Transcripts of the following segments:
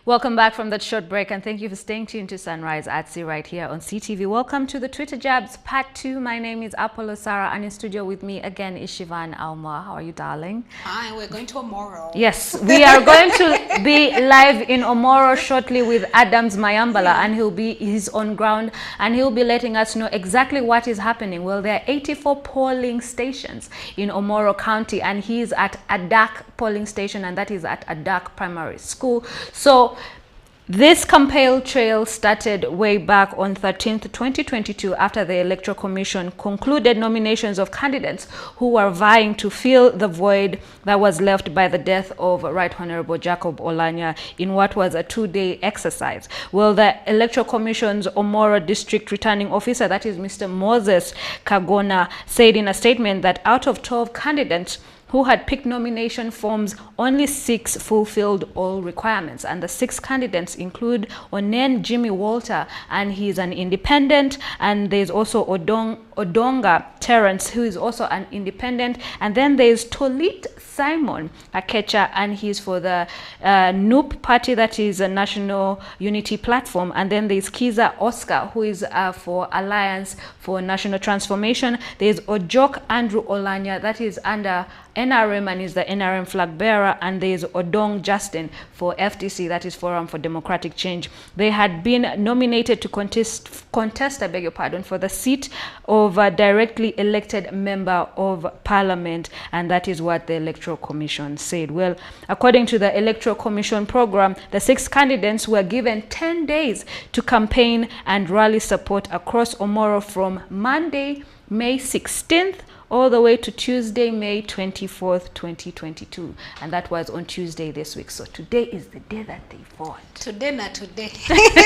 Welcome back from that short break, and thank you for staying tuned to Sunrise at Sea right here on CTV. Welcome to the Twitter Jabs Part 2. My name is Apollo Sarah, and in studio with me again is Shivan Alma. How are you, darling? Hi, we're going to Omoro. Yes, we are going to be live in Omoro shortly with Adams Mayambala, and he's on ground, and he'll be letting us know exactly what is happening. Well, there are 84 polling stations in Omoro County, and he's at Adak polling station, and that is at Adak Primary School. So this campaign trail started way back on 13th, 2022 after the Electoral Commission concluded nominations of candidates who were vying to fill the void that was left by the death of Right Honorable Jacob Olanya in what was a two-day exercise. Well, the Electoral Commission's Omoro District Returning Officer, that is Mr. Moses Kagona, said in a statement that out of 12 candidates who had picked nomination forms, only 6 fulfilled all requirements. And the 6 candidates include Onen Jimmy Walter, and he's an independent. And there's also Odonga Terence, who is also an independent. And then there's Tolit Simon Akecha, and he's for the NUP party, that is a National Unity Platform. And then there's Kiza Oscar, who is for Alliance for National Transformation. There's Ojok Andrew Olanya, that is under NRM and is the NRM flag bearer, and there is Odong Justin for FTC, that is Forum for Democratic Change. They had been nominated to contest, I beg your pardon, for the seat of a directly elected member of Parliament, and that is what the Electoral Commission said. Well, according to the Electoral Commission program, the 6 candidates were given 10 days to campaign and rally support across Omoro from Monday, May 16th, all the way to Tuesday, May 24th, 2022. And that was on Tuesday this week. So today is the day that they fought. Today, not today.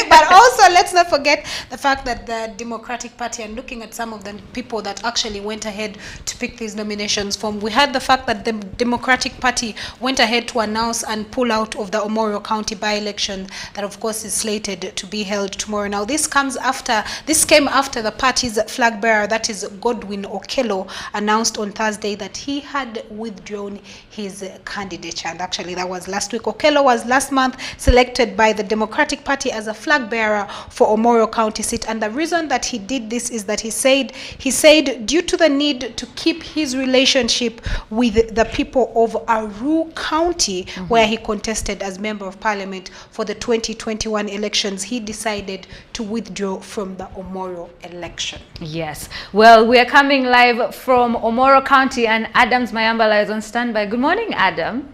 But also, let's not forget the fact that the Democratic Party, and looking at some of the people that actually went ahead to pick these nominations from, we had the fact that the Democratic Party went ahead to announce and pull out of the Omoro County by-election that, of course, is slated to be held tomorrow. Now, this came after the party's flag bearer, that is Godwin Okello, announced on Thursday that he had withdrawn his candidature. And actually, that was last week. Okello was last month selected by the Democratic Party as a flag bearer for Omoro County seat. And the reason that he did this is that he said due to the need to keep his relationship with the people of Aru County, where he contested as Member of Parliament for the 2021 elections, he decided to withdraw from the Omoro election. Yes. Well, we are coming live from Omoro County, and Adams Mayambala is on standby. Good morning, Adam.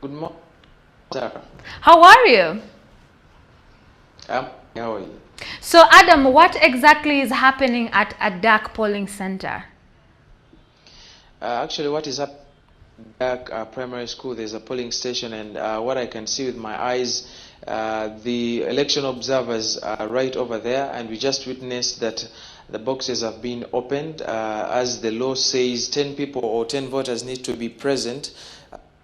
Good morning, Sarah. How are you? How are you? So, Adam, what exactly is happening at Adak polling center? Actually, what is happening at Primary School, there's a polling station, and what I can see with my eyes, the election observers are right over there, and we just witnessed that the boxes have been opened. As the law says, 10 people or 10 voters need to be present.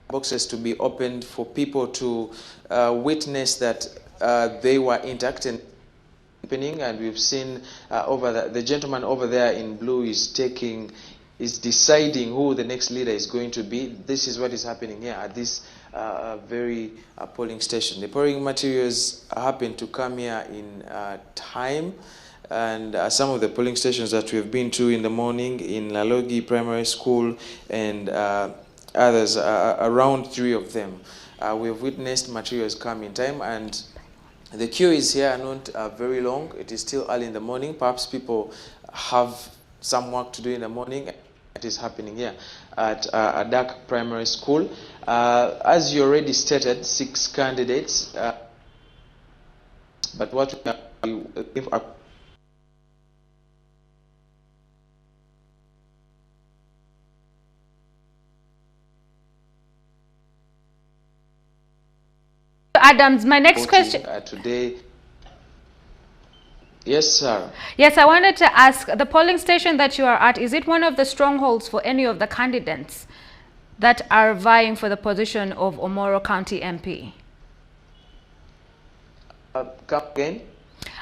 Boxes to be opened for people to witness that they were intact and happening. And we've seen the gentleman over there in blue is deciding who the next leader is going to be. This is what is happening here at this very polling station. The polling materials happen to come here in time. And some of the polling stations that we've been to in the morning in Lalogi Primary School and others, around 3 of them, we've witnessed materials come in time, and the queue is here not very long. It is still early in the morning. Perhaps people have some work to do in the morning. It is happening here at Adak Primary School. As you already stated, 6 candidates, but what we are Adams, my next question today. Yes, sir. Yes, I wanted to ask, the polling station that you are at, is it one of the strongholds for any of the candidates that are vying for the position of Omoro County MP? Come again?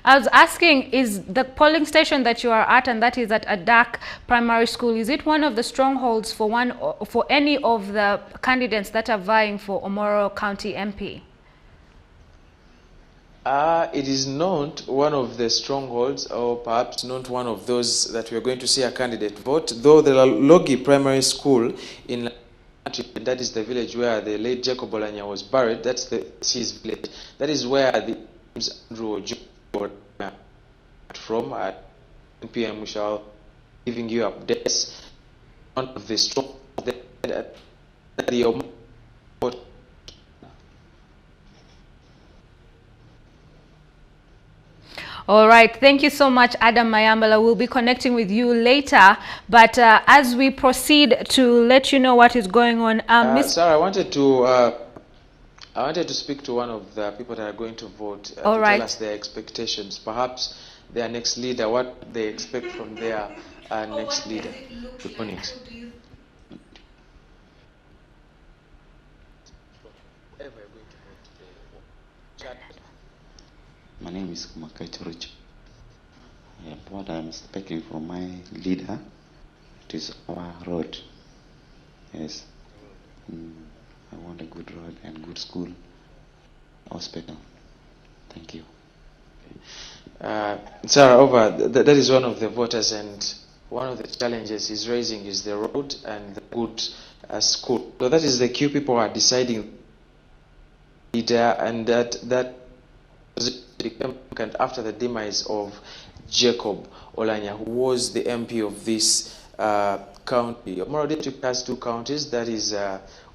I was asking, is the polling station that you are at, and that is at Adak Primary School, is it one of the strongholds for any of the candidates that are vying for Omoro County MP? It is not one of the strongholds, or perhaps not one of those that we are going to see a candidate vote, though the Logi Primary School in that is the village where the late Jacob Olanya was buried. That's his village. That is where the Andrew from at 10 p.m. we shall giving you updates on the strong the All right, thank you so much, Adam Mayambala. We'll be connecting with you later, but as we proceed to let you know what is going on, Sarah, I wanted to speak to one of the people that are going to vote to tell us their expectations, perhaps their next leader, what they expect from their next leader. Good morning. My name is Kumakaito. What I'm expecting from my leader, it is our road. Yes. I want a good road and good school, hospital. Thank you. Sarah, that is one of the voters, and one of the challenges he's raising is the road and the good school. So that is the key people are deciding leader, and that after the demise of Jacob Olanya, who was the MP of this county. Omoro District has two counties, that is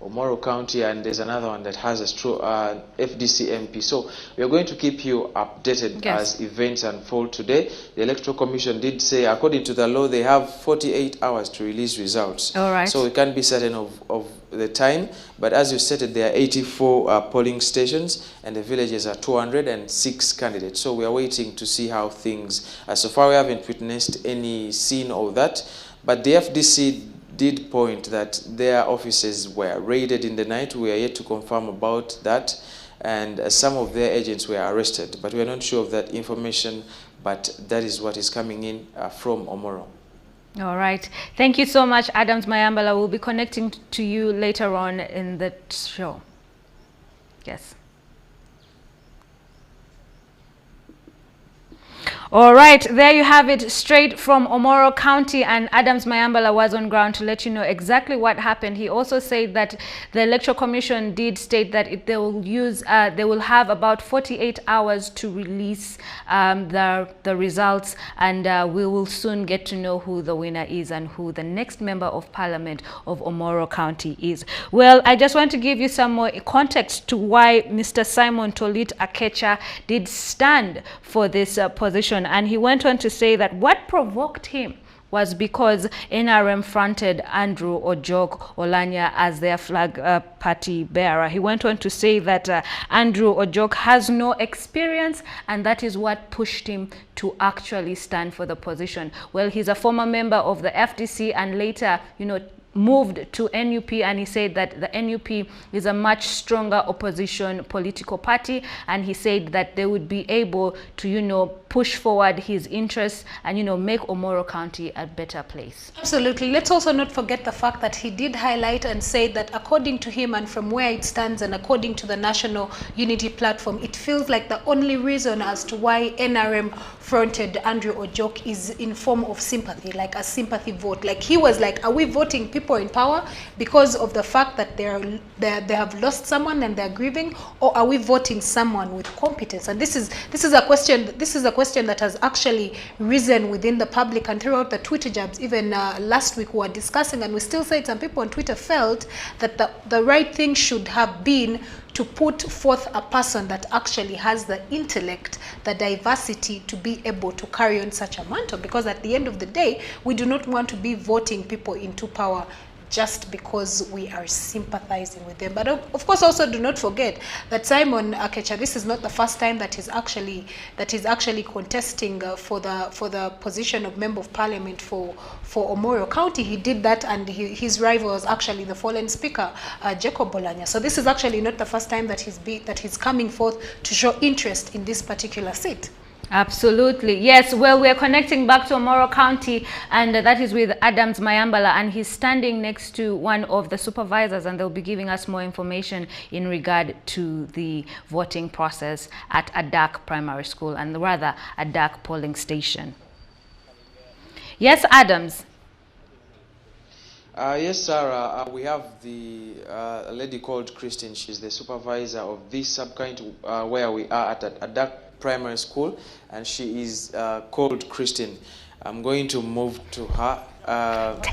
Omoro County, and there's another one that has a FDC MP. So we are going to keep you updated as events unfold today. The Electoral Commission did say, according to the law, they have 48 hours to release results. All right. So we can't be certain of the time, but as you stated, there are 84 polling stations, and the villages are 206 candidates. So we are waiting to see how things. So far, we haven't witnessed any scene of that, but the FDC did point that their offices were raided in the night. We are yet to confirm about that, and some of their agents were arrested, but we are not sure of that information. But that is what is coming in from Omoro. All right. Thank you so much, Adams Mayambala. We'll be connecting to you later on in the show. Yes. All right, there you have it, straight from Omoro County, and Adams Mayambala was on ground to let you know exactly what happened. He also said that the Electoral Commission did state that they will have about 48 hours to release the results, and we will soon get to know who the winner is and who the next member of Parliament of Omoro County is. Well, I just want to give you some more context to why Mr. Simon Tolit Akecha did stand for this position. And he went on to say that what provoked him was because NRM fronted Andrew Ojok Olanya as their flag party bearer. He went on to say that Andrew Ojok has no experience, and that is what pushed him to actually stand for the position. Well, he's a former member of the FDC and later, moved to NUP, and he said that the NUP is a much stronger opposition political party, and he said that they would be able to, push forward his interests and, make Omoro County a better place. Absolutely. Let's also not forget the fact that he did highlight and say that according to him and from where it stands and according to the National Unity Platform, it feels like the only reason as to why NRM fronted Andrew Ojok is in form of sympathy, like a sympathy vote. Like he was like, are we voting people in power because of the fact that they have lost someone and they're grieving, or are we voting someone with competence? And this is a question that has actually risen within the public and throughout the Twitter jabs. Even last week we were discussing, and we still said some people on Twitter felt that the right thing should have been to put forth a person that actually has the intellect, the diversity to be able to carry on such a mantle, because at the end of the day, we do not want to be voting people into power just because we are sympathizing with them. But of course, also do not forget that Simon Akecha, this is not the first time that he's actually contesting for the position of Member of Parliament for Omoro County. He did that, and his rival was actually the fallen Speaker, Jacob Olanya. So this is actually not the first time that he's coming forth to show interest in this particular seat. Absolutely. Yes, well, we're connecting back to Omoro County, and that is with Adams Mayambala, and he's standing next to one of the supervisors, and they'll be giving us more information in regard to the voting process at Adak Primary School, and rather Adak polling station. Yes, Adams. Yes, Sarah. We have a lady called Christine. She's the supervisor of this sub-county where we are at Adak Primary School, and she is called Christine. I'm going to move to her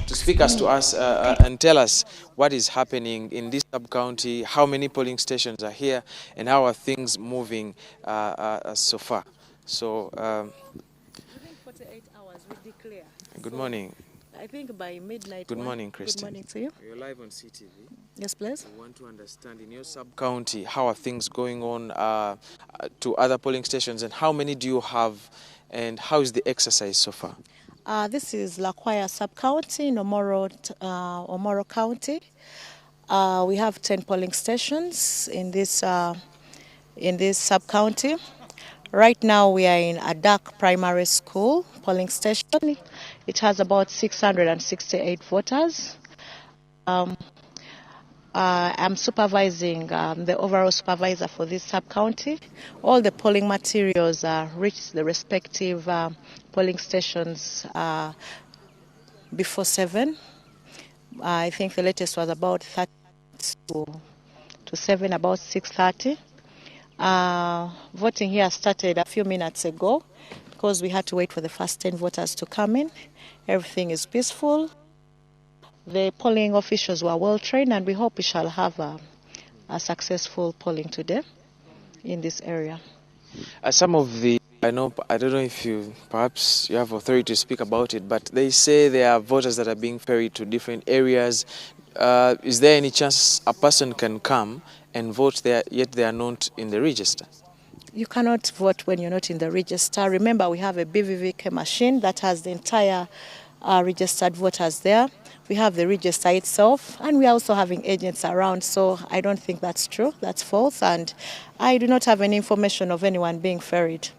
to speak to us and tell us what is happening in this sub-county, how many polling stations are here, and how are things moving so far. So, within 48 hours, we declare. good morning. I think by midnight. Good morning, Christine. Good morning to you. You're live on CTV. Yes, please. We want to understand in your sub-county, how are things going on to other polling stations, and how many do you have, and how is the exercise so far? This is Lakwaya sub-county in Omoro County. We have 10 polling stations in this sub-county. Right now we are in Adak Primary School polling station. It has about 668 voters. I'm supervising, the overall supervisor for this sub-county. All the polling materials reached the respective polling stations before 7. I think the latest was about 30 to 7, about 6:30. Voting here started a few minutes ago because we had to wait for the first 10 voters to come in. Everything is peaceful. The polling officials were well trained, and we hope we shall have a successful polling today in this area. Some of the, I don't know if perhaps you have authority to speak about it, but they say there are voters that are being ferried to different areas. Is there any chance a person can come and vote there, yet they are not in the register? You cannot vote when you're not in the register. Remember, we have a BVVK machine that has the entire registered voters there. We have the register itself, and we are also having agents around, so I don't think that's true. That's false, and I do not have any information of anyone being ferried.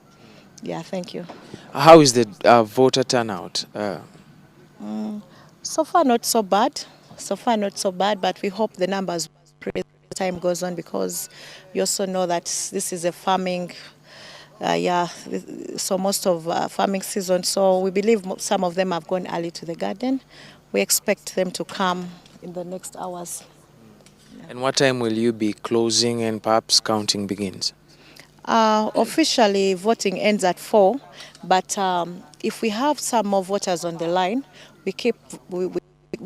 Yeah, thank you. How is the voter turnout? So far, not so bad. So far, not so bad, but we hope the numbers will increase as time goes on, because you also know that this is a farming, so most of farming season. So we believe some of them have gone early to the garden. We expect them to come in the next hours. And what time will you be closing and perhaps counting begins? Officially, voting ends at 4, but if we have some more voters on the line, we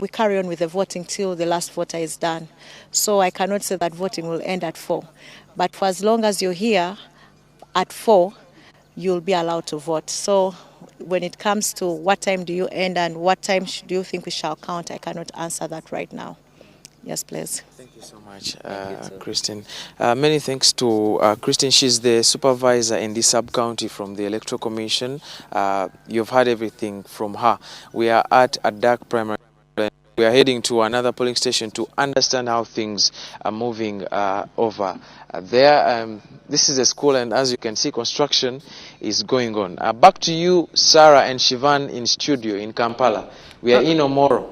carry on with the voting till the last voter is done. So I cannot say that voting will end at 4, but for as long as you're here at 4, you'll be allowed to vote. So when it comes to what time do you end and what time do you think we shall count, I cannot answer that right now. Yes, please. Thank you so much, Christine. Many thanks to Christine. She's the supervisor in the sub-county from the Electoral Commission. You've heard everything from her. We are at Adak Primary. We are heading to another polling station to understand how things are moving over there. This is a school, and as you can see, construction is going on. Back to you, Sarah and Shivan in studio in Kampala. We are in Omoro.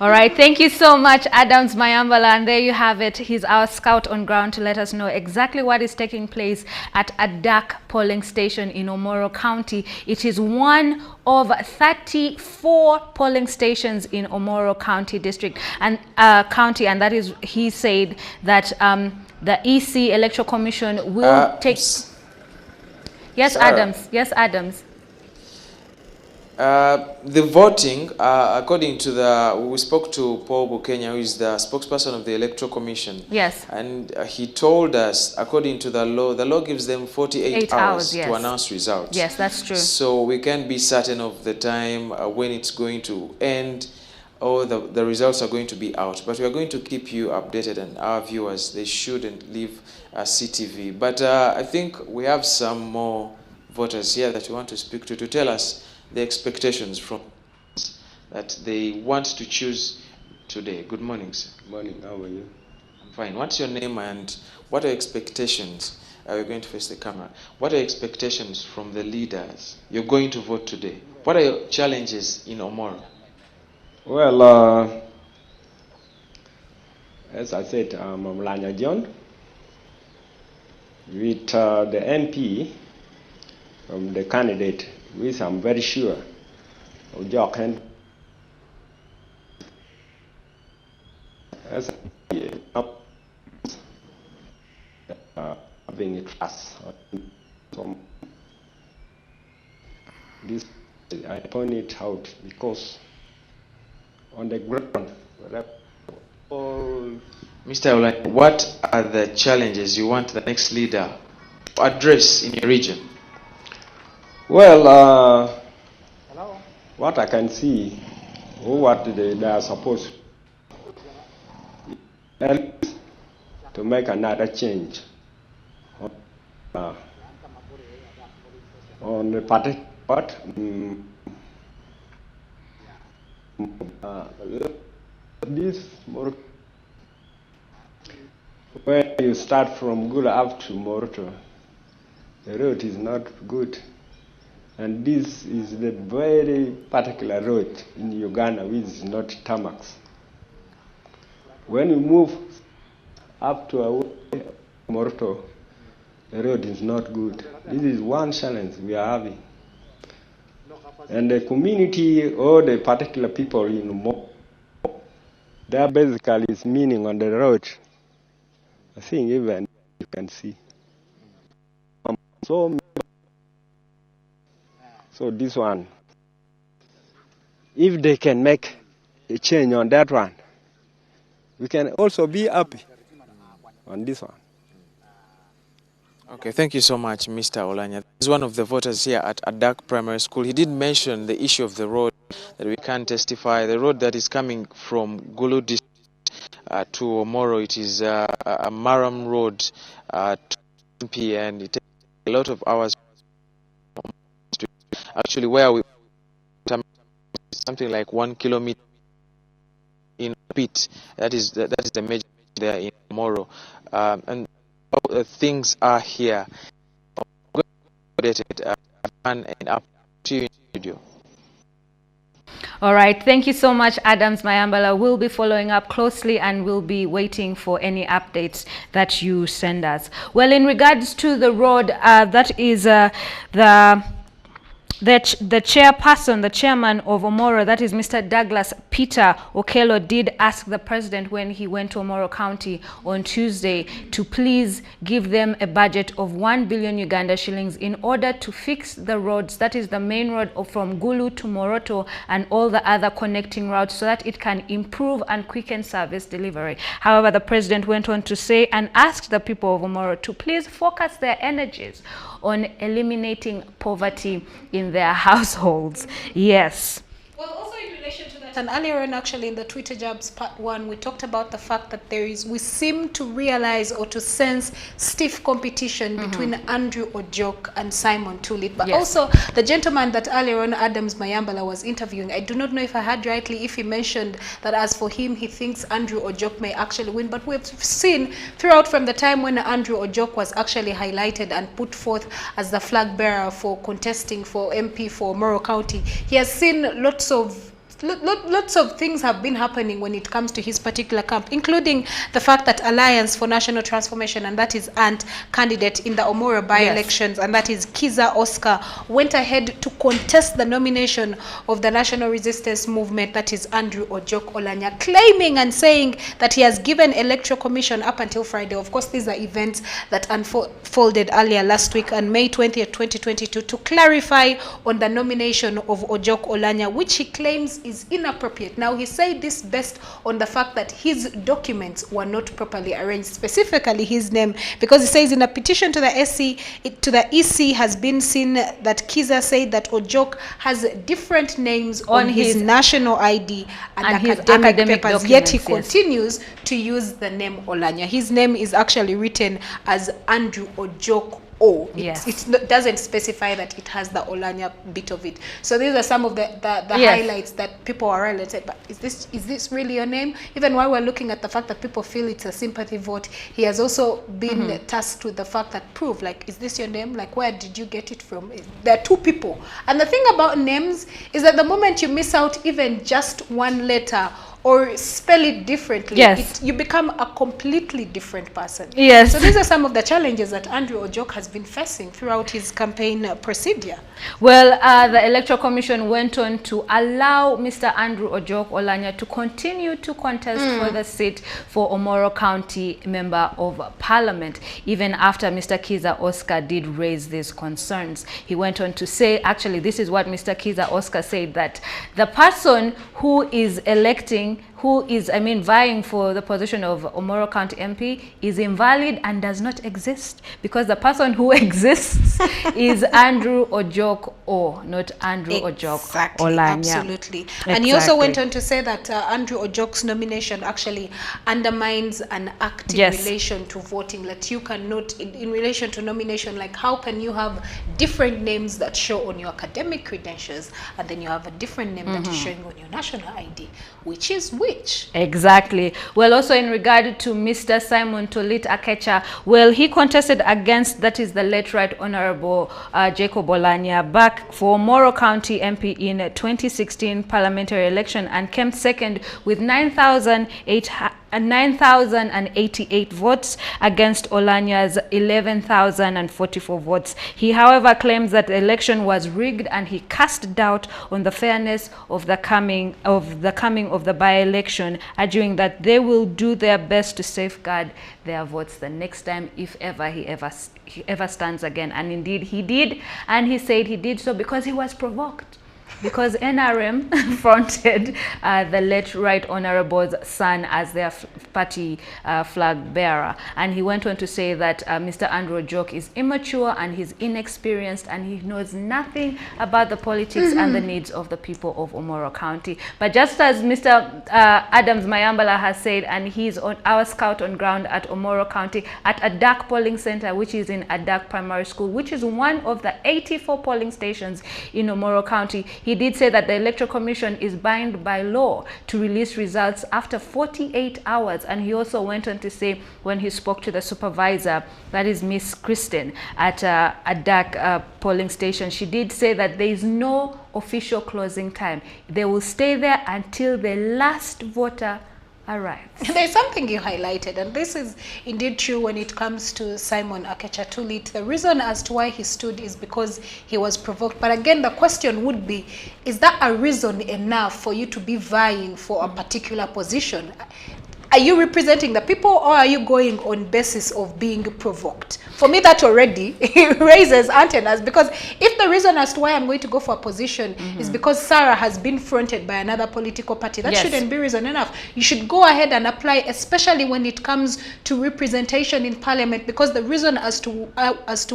All right, thank you so much, Adams Mayambala, and there you have it. He's our scout on ground to let us know exactly what is taking place at Adak polling station in Omoro County. It is one of 34 polling stations in Omoro County District and and that is, he said that the EC Electoral Commission will take. Yes, Sarah. Adams. Yes, Adams. The voting, according to we spoke to Paul Bukenya, who is the spokesperson of the Electoral Commission. Yes. And he told us, according to the law gives them 48 hours yes. to announce results. Yes, that's true. So we can't be certain of the time when it's going to end or the results are going to be out. But we are going to keep you updated, and our viewers, they shouldn't leave CTV. But I think we have some more voters here that we want to speak to tell us the expectations from that they want to choose today. Good morning, sir. Morning, how are you? I'm Fine. What's your name and what are your expectations? We're going to face the camera. What are your expectations from the leaders? You're going to vote today. What are your challenges in Omoro? Well, as I said, I'm Lanya John. With the MP, the candidate, which I'm very sure, Jochen, as having a trust. This I point it out because on the ground, all Mr. Olanya, what are the challenges you want the next leader to address in your region? well, what I can see, or what they are supposed to make another change on the party part. This more when you start from Gula up to Moroto, the road is not good, and this is the very particular road in Uganda which is not tarmacs. When you move up to Moroto, the road is not good. This is one challenge we are having. And the community or the particular people in Moroto, there basically is meaning on the road. I think even you can see. So this one, if they can make a change on that one, we can also be happy on this one. Okay, thank you so much, Mr. Olanya. He's one of the voters here at Adak Primary School. He did mention the issue of the road that we can't testify. The road that is coming from Gulu district to Omoro, it is a Maram road to MP, and it takes a lot of hours. Actually, where we something like 1 kilometer in pit. That is the major there in Omoro, and things are here. And up to you in the studio. All right, thank you so much, Adams Mayambala. We'll be following up closely and we'll be waiting for any updates that you send us. Well, in regards to the road, that is the chairperson, the chairman of Omoro, that is Mr. Douglas Peter Okello, did ask the president when he went to Omoro County on Tuesday to please give them a budget of 1 billion Uganda shillings in order to fix the roads, that is the main road from Gulu to Moroto and all the other connecting routes, so that it can improve and quicken service delivery. However, the president went on to say and asked the people of Omoro to please focus their energies on eliminating poverty in their households. Yes. Well, also in relation to that, and earlier on actually in the Twitter Jabs part 1, we talked about the fact that we seem to realize or to sense stiff competition between Andrew Ojok and Simon Tulit. But also the gentleman that earlier on Adams Mayambala was interviewing, I do not know if I heard rightly, if he mentioned that as for him, he thinks Andrew Ojok may actually win. But we've seen throughout from the time when Andrew Ojok was actually highlighted and put forth as the flag bearer for contesting for MP for Omoro County, he has seen lots of things have been happening when it comes to his particular camp, including the fact that Alliance for National Transformation, and that is ANT candidate in the Omoro by-elections, and that is Kiza Oscar, went ahead to contest the nomination of the National Resistance Movement, that is Andrew Ojok Olanya, claiming and saying that he has given Electoral Commission up until Friday. Of course, these are events that unfolded earlier last week on May 20th, 2022, to clarify on the nomination of Ojok Olanya, which he claims is inappropriate. Now, he said this based on the fact that his documents were not properly arranged, specifically his name, because he says in a petition to the EC has been seen that Kiza said that Ojok has different names on his national ID and academic papers, yet he continues to use the name Olanya. His name is actually written as Andrew Ojok O. Yes. It doesn't specify that it has the Olanya bit of it. So these are some of the Yes. highlights that people are related. But is this really your name? Even while we're looking at the fact that people feel it's a sympathy vote, he has also been tasked with the fact that prove, like, is this your name? Like, where did you get it from? There are two people. And the thing about names is that the moment you miss out even just one letter or spell it differently, yes, you become a completely different person. Yes. So these are some of the challenges that Andrew Ojok has been facing throughout his campaign procedure. Well, the Electoral Commission went on to allow Mr. Andrew Ojok Olanya to continue to contest for the seat for Omoro County Member of Parliament, even after Mr. Kiza Oscar did raise these concerns. He went on to say, actually, this is what Mr. Kiza Oscar said, that the person who is electing, who is, vying for the position of Omoro County MP is invalid and does not exist, because the person who exists is Andrew Ojok O, not Andrew Ojok Olanya. Absolutely. And he also went on to say that Andrew Ojok's nomination actually undermines an active relation to voting. That you cannot, in relation to nomination, like how can you have different names that show on your academic credentials and then you have a different name that is showing on your national ID? Which is which? Exactly. Well, also in regard to Mr. Simon Tolit Akecha, well, he contested against, that is the late Right Honorable Jacob Olanya, back for Omoro County MP in 2016 parliamentary election and came second with 9,088 votes against Olanya's 11,044 votes. He, however, claims that the election was rigged, and he cast doubt on the fairness of the coming of the by-election, arguing that they will do their best to safeguard their votes the next time, if ever he ever stands again. And indeed he did, and he said he did so because he was provoked, because NRM fronted the late Right Honorable's son as their party flag bearer. And he went on to say that Mr. Andrew Ojok is immature and he's inexperienced and he knows nothing about the politics and the needs of the people of Omoro County. But just as Mr. Adams Mayambala has said, and he's on our scout on ground at Omoro County at Adak polling center, which is in Adak Primary School, which is one of the 84 polling stations in Omoro County. He did say that the Electoral Commission is bound by law to release results after 48 hours. And he also went on to say, when he spoke to the supervisor, that is Miss Kristen, at Adak polling station, she did say that there is no official closing time. They will stay there until the last voter arrives. There's something you highlighted, and this is indeed true when it comes to Simon Akecha Tulit. The reason as to why he stood is because he was provoked. But again, the question would be, is that a reason enough for you to be vying for a particular position? Are you representing the people, or are you going on basis of being provoked? For me, that already raises antennas, because if the reason as to why I'm going to go for a position is because Sarah has been fronted by another political party, that shouldn't be reason enough. You should go ahead and apply, especially when it comes to representation in parliament, because the reason as to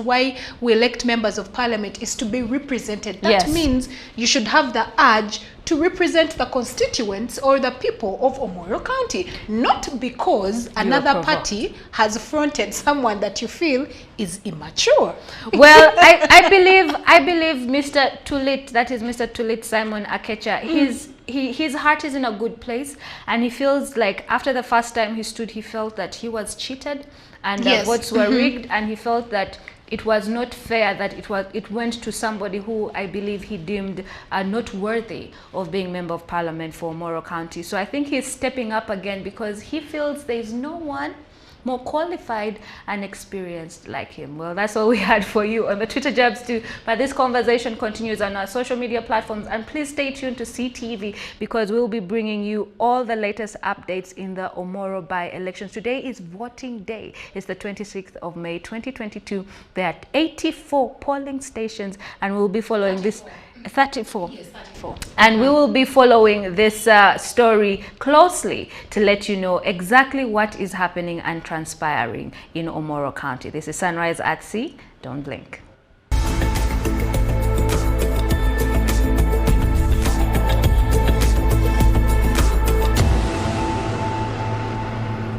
why we elect members of parliament is to be represented. That means you should have the urge to represent the constituents or the people of Omoro County, not because another party has fronted someone that you feel is immature. Well, I believe Mr. Tulit, that is Mr. Tulit Simon Akecha, his heart is in a good place, and he feels like after the first time he stood, he felt that he was cheated and the votes were rigged, and he felt that it was not fair that it went to somebody who I believe he deemed not worthy of being member of parliament for Omoro County. So I think he's stepping up again because he feels there is no one more qualified and experienced like him. Well, that's all we had for you on the Twitter Jabs too. But this conversation continues on our social media platforms, and please stay tuned to CTV because we'll be bringing you all the latest updates in the Omoro by-elections. Today is voting day. It's the 26th of May 2022. There are 84 polling stations, and we'll be following this 34. Yes, 34. And we will be following this story closely to let you know exactly what is happening and transpiring in Omoro County. This is Sunrise at Sea. Don't blink.